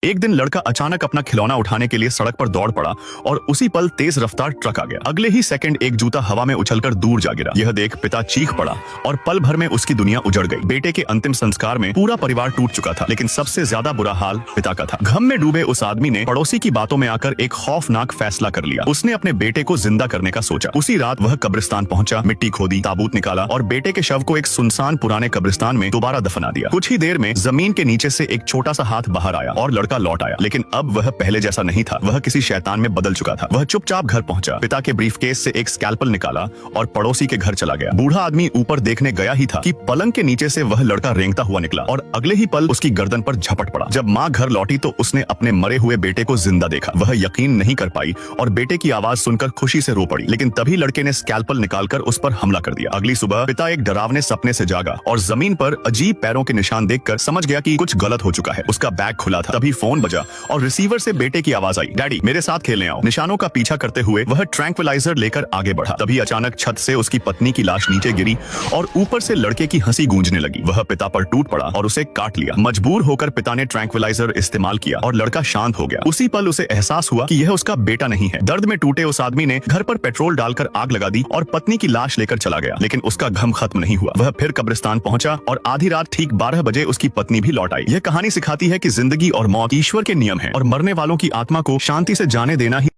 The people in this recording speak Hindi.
एक दिन लड़का अचानक अपना खिलौना उठाने के लिए सड़क पर दौड़ पड़ा और उसी पल तेज रफ्तार ट्रक आ गया। अगले ही सेकंड एक जूता हवा में उछलकर दूर जा गिरा। यह देख पिता चीख पड़ा और पल भर में उसकी दुनिया उजड़ गई। बेटे के अंतिम संस्कार में पूरा परिवार टूट चुका था, लेकिन सबसे ज्यादा बुरा हाल पिता का था। गम में डूबे उस आदमी ने पड़ोसी की बातों में आकर एक खौफनाक फैसला कर लिया। उसने अपने बेटे को जिंदा करने का सोचा। उसी रात वह कब्रिस्तान पहुंचा, मिट्टी खोदी, ताबूत निकाला और बेटे के शव को एक सुनसान पुराने कब्रिस्तान में दोबारा दफना दिया। कुछ ही देर में जमीन के नीचे से एक छोटा सा हाथ बाहर आया और लड़का लौट आया, लेकिन अब वह पहले जैसा नहीं था। वह किसी शैतान में बदल चुका था। वह चुपचाप घर पहुंचा, पिता के ब्रीफकेस से एक स्कैल्पल निकाला और पड़ोसी के घर चला गया। बूढ़ा आदमी ऊपर देखने गया ही था कि पलंग के नीचे से वह लड़का रेंगता हुआ निकला और अगले ही पल उसकी गर्दन पर झपट पड़ा। जब माँ घर लौटी तो उसने अपने मरे हुए बेटे को जिंदा देखा। वह यकीन नहीं कर पाई और बेटे की आवाज सुनकर खुशी से रो पड़ी, लेकिन तभी लड़के ने स्कैल्पल निकालकर उस पर हमला कर दिया। अगली सुबह पिता एक डरावने सपने से जागा और जमीन पर अजीब पैरों के निशान देखकर समझ गया कि कुछ गलत हो चुका है। उसका बैग खुला था। तभी फोन बजा और रिसीवर से बेटे की आवाज आई, डैडी मेरे साथ खेलने आओ। निशानों का पीछा करते हुए वह ट्रैंक्विलाइजर लेकर आगे बढ़ा। तभी अचानक छत से उसकी पत्नी की लाश नीचे गिरी और ऊपर से लड़के की हंसी गूंजने लगी। वह पिता पर टूट पड़ा और उसे काट लिया। मजबूर होकर पिता ने ट्रैंक्विलाइजर इस्तेमाल किया और लड़का शांत हो गया। उसी पल उसे एहसास हुआ कि यह उसका बेटा नहीं है। दर्द में टूटे उस आदमी ने घर पर पेट्रोल डालकर आग लगा दी और पत्नी की लाश लेकर चला गया, लेकिन उसका गम खत्म नहीं हुआ। वह फिर कब्रिस्तान पहुंचा और आधी रात ठीक 12 बजे उसकी पत्नी भी लौट आई। यह कहानी सिखाती है कि जिंदगी और मौत ईश्वर के नियम है और मरने वालों की आत्मा को शांति से जाने देना ही